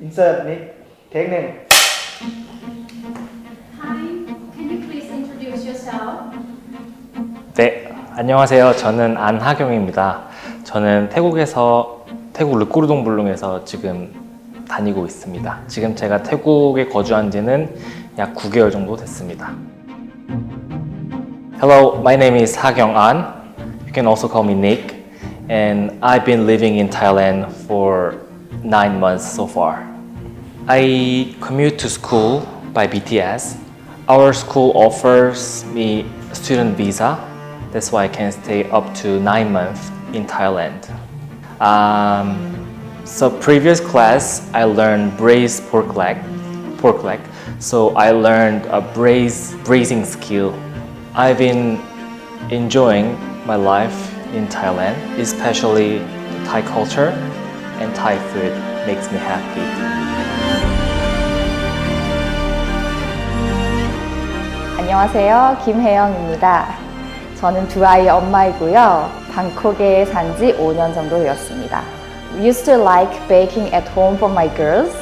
insert นิกเทคหนึ่ง Hi, can you please introduce yourself? 네, 안녕하세요. 저는 안하경입니다. 저는 태국 르꼬르동블룽에서 지금 다니고 있습니다. 지금 제가 태국에 거주한 지는 약 9개월 정도 됐습니다. Hello, my name is Ha-kyung An. You can also call me Nick. And I've been living in Thailand for 9 months so far. I commute to school by BTS. Our school offers me a student visa. That's why I can stay up to 9 months in Thailand. So previous class, I learned braised pork leg. So I learned a braising skill. I've been enjoying my life in Thailand, especially Thai culture and Thai food makes me happy. 안녕하세요. 김혜영입니다. 저는 두 아이의 엄마이고요. 방콕에 산 지 5년 정도 되었습니다. I used to like baking at home for my girls,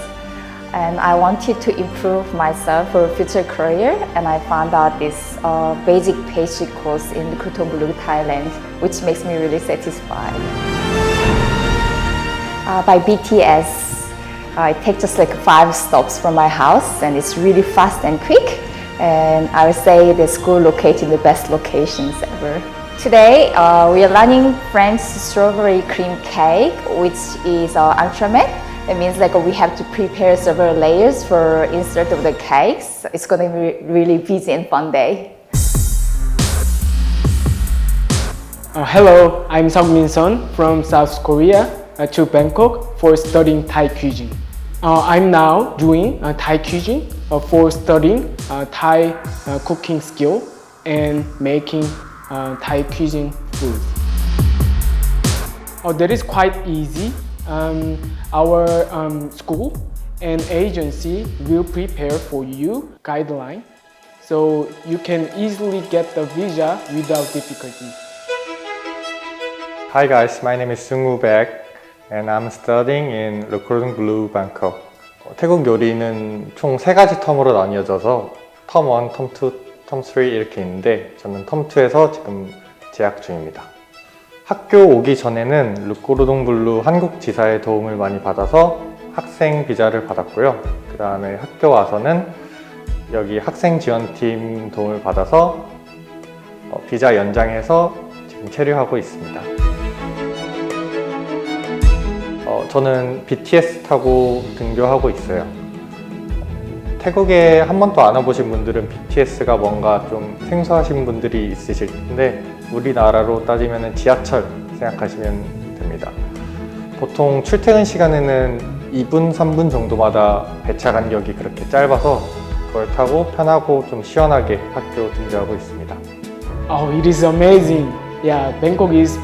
and I wanted to improve myself for a future career, and I found out this basic pastry course in Cordon Bleu, Thailand, which makes me really satisfied. By BTS, I take just like 5 stops from my house, and it's really fast and quick. And I would say the school located in the best locations ever. Today, we are learning French strawberry cream cake, which is entremet. It means like we have to prepare several layers for insert of the cakes. It's going to be really busy and fun day. Hello, I'm Seok-min Son from South Korea to Bangkok for studying Thai cuisine. I'm now doing Thai cuisine for studying Thai cooking skill and making Thai cuisine food. That is quite easy. Our school and agency will prepare for you guideline, so you can easily get the visa without difficulty. Hi guys, my name is Sung-woo Baek and I'm studying in Le Cordon Bleu, Bangkok. 태국 요리는 총 3가지 텀으로 나뉘어져서 텀 1, 텀 2, 텀 3 이렇게 있는데 저는 텀 2에서 지금 재학 중입니다. 학교 오기 전에는 르꼬르동 블루 한국 지사의 도움을 많이 받아서 학생 비자를 받았고요. 그 다음에 학교 와서는 여기 학생 지원팀 도움을 받아서 비자 연장해서 지금 체류하고 있습니다. 저는 BTS 타고 등교하고 있어요. 태국에 한 번도 안 와보신 분들은 BTS가 뭔가 좀 생소하신 분들이 있으실 텐데 우리나라로 따지면 지하철 생각하시면 됩니다. 보통 출퇴근 시간에는 2분, 3분 정도마다 배차 간격이 그렇게 짧아서 그걸 타고 편하고 좀 시원하게 학교 등교하고 있습니다. It is amazing. Yeah, Bangkok is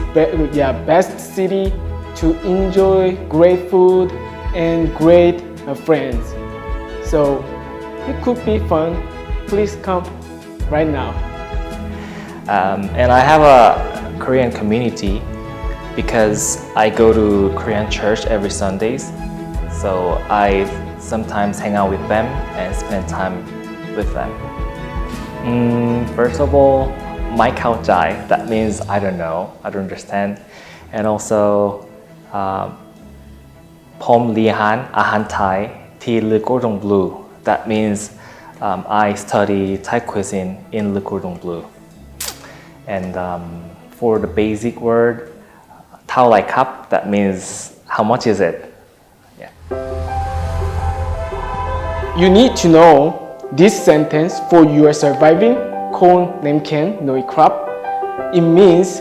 best city to enjoy great food and great friends. So it could be fun. Please come right now. And I have a Korean community because I go to Korean church every Sundays. So I sometimes hang out with them and spend time with them. First of all, my khao chai, that means I don't know, I don't understand. And also, Pom Lihan Ahan Thai Thi Le Cordon Bleu. That means I study Thai cuisine in Le Cordon Bleu. And for the basic word, Thao Lai Cup, that means how much is it? Yeah. You need to know this sentence for your surviving Kon Nem Ken Noi Krap. It means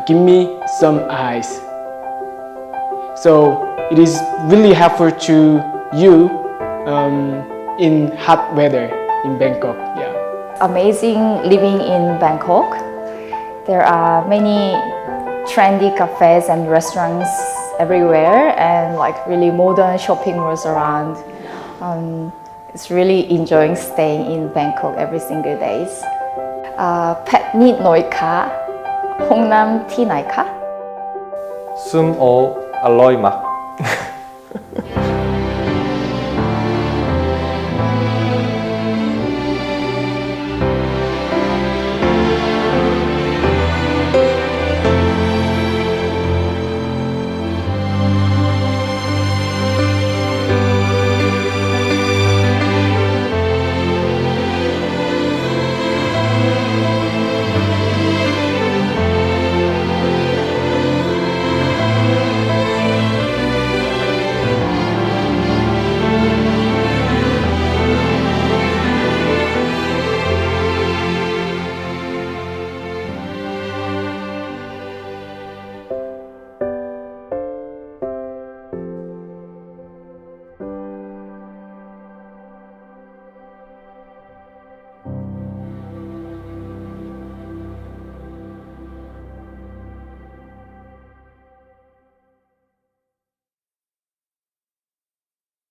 give me some ice. So it is really helpful to you in hot weather in Bangkok. Yeah. Amazing living in Bangkok. There are many trendy cafes and restaurants everywhere, and like really modern shopping malls around. It's really enjoying staying in Bangkok every single day. Pet Nit Noi Ka, Hong Nam Thi Nai Ka. Sum O Aloy Mak.